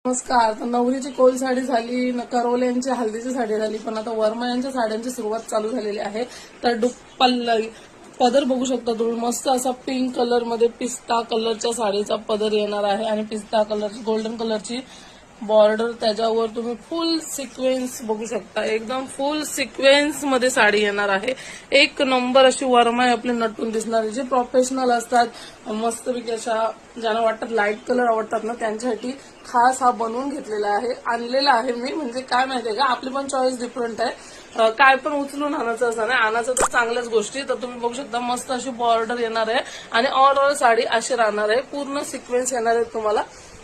नमस्कार. तर नवरीची कोल साडी झाली, करवले यांची हल्दीची साडी झाली, पण आता वर्मा यांच्या साड्यांची सुरुवात चालू झालेली आहे. तर पदर बघू शकता तुम्ही, मस्त असा पिंक कलर मध्ये पिस्ता कलरच्या साडीचा पदर येणार आहे आणि पिस्ता कलरची गोल्डन कलरची बॉर्डर, त्याच्यावर तुम्ही फुल सिक्वेन्स बघू शकता. एकदम फुल सिक्वेन्स मध्ये साडी येणार आहे. एक नंबर अशी वर्मा आपले नटून दिसणार. जे प्रोफेशनल असतात मस्तपैकी अशा ज्यांना वाटतात लाईट कलर आवडतात ना, त्यांच्यासाठी खास हा बनवून घेतलेला आहे, आणलेला आहे मी. म्हणजे काय माहितीये का, आपली पण चॉईस डिफरंट आहे. काय पण उचलून आणायचं असं नाही, आणायचं तर चांगल्याच गोष्टी. तर तुम्ही बघू शकता मस्त अशी बॉर्डर येणार आहे आणि ऑल साडी अशी राहणार आहे. पूर्ण सिक्वेन्स येणार आहे तुम्हाला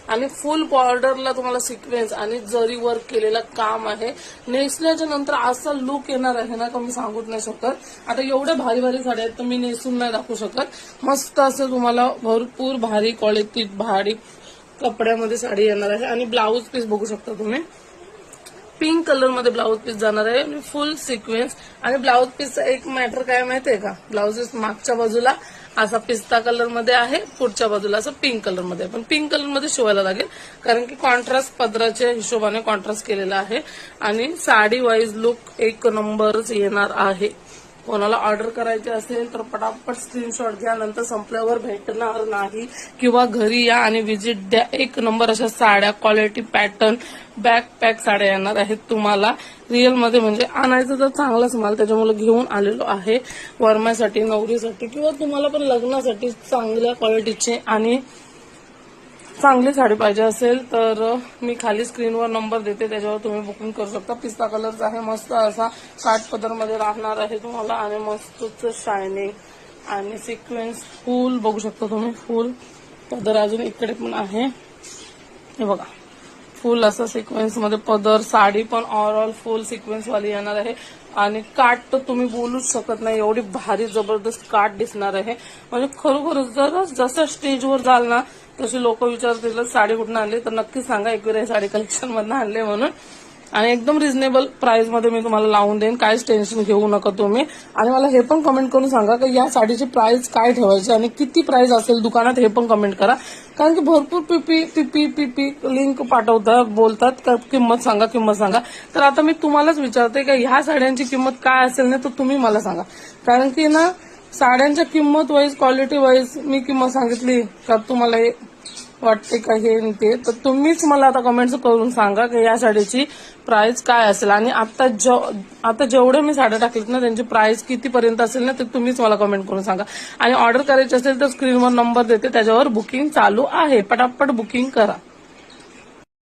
आणि फुल बॉर्डरला तुम्हाला सिक्वेन्स आणि जरी वर्क केलेलं काम आहे. नेसल्याच्या नंतर असा लुक येणार आहे ना, का मी सांगूच नाही शकत. आता एवढ्या भारी भारी साड्या आहेत तर मी नेसून नाही दाखवू शकत. मस्त असं तुम्हाला भरपूर भारी क्वालिटी भारी कपड्यामध्ये साडी येणार आहे. आणि ब्लाऊज पीस बघू शकता तुम्ही, पिंक कलर मध्ये ब्लाऊज पीस जाणार आहे आणि फुल सिक्वेन्स. आणि ब्लाऊज पीसचा एक मॅटर काय माहितीये का, ब्लाऊज पीस मागच्या बाजूला असा पिस्ता कलर मध्ये आहे, पुढच्या बाजूला असं पिंक कलर मध्ये. पण पिंक कलर मध्ये शिवायला लागेल, कारण की कॉन्ट्रास्ट पदराच्या हिशोबाने कॉन्ट्रास्ट केलेला आहे. आणि साडी वाईज लुक एक नंबरच येणार आहे. कोणाला ऑर्डर करायची असेल तर पटापट स्क्रीनशॉट घ्या, नंतर संपल्यावर भेटणार नाही. किंवा घरी या आणि व्हिजिट द्या. एक नंबर अशा साड्या, क्वालिटी पॅटर्न, बॅक पॅक साड्या येणार आहेत तुम्हाला. रिअल मध्ये म्हणजे आणायचं तर चांगलाच माल, त्याच्यामुळे घेऊन आलेलो आहे. वर्मासाठी, नवरीसाठी किंवा तुम्हाला पण लग्नासाठी चांगल्या क्वालिटीचे आणि चांगली साडी पाहिजे असेल तर मी खाली स्क्रीनवर नंबर देते, त्याच्यावर तुम्ही बुकिंग करू शकता. पिस्ता कलरचा आहे, मस्त असा काठ पदर मध्ये राहणार आहे तुम्हाला आणि मस्तच शायनिंग आणि सिक्वेन्स फुल बघू शकता तुम्ही. फुल पदर अजून इकडे पण आहे, हे बघा. फुल असं सिक्वेन्स मध्ये पदर, साडी पण ऑल फुल सिक्वेन्स वाली येणार आहे. आणि काठ तर तुम्ही बोलूच शकत नाही, एवढी भारी जबरदस्त काठ दिसणार आहे. म्हणजे खरोखरच जर जसं स्टेजवर जाल ना, तशी लोक विचारतील साडी कुठून आणली, तर नक्की सांगा एकविरा साडी कलेक्शन मधून आणले म्हणून. आणि एकदम रिझनेबल प्राइस मध्ये मी तुम्हाला लावून देईन, काहीच टेन्शन घेऊ नका तुम्ही. आणि मला हे पण कमेंट करून सांगा की या साडीची प्राइस काय ठेवायची आणि किती प्राइस असेल दुकानात, हे पण कमेंट करा. कारण की भरपूर पीपी लिंक पाठवतात, बोलतात का किंमत सांगा. तर आता मी तुम्हालाच विचारते का ह्या साड्यांची किंमत काय असेल ना, तर तुम्ही मला सांगा. कारण की ना, साड्यांच्या किंमत वाईज, क्वालिटी वाईज मी किंमत सांगितली का तुम्हाला वाटते का हे ते, तर तुम्हीच मला आता कमेंट्स करून सांगा की या साडीची प्राइस काय असेल. आणि आता जेवढे मी साड्या टाकलेत ना, त्यांची प्राइस कितीपर्यंत असेल ना, ते तुम्हीच मला कमेंट करून सांगा. आणि ऑर्डर करायची असेल तर स्क्रीनवर नंबर देते, त्याच्यावर बुकिंग चालू आहे. पटापट बुकिंग करा.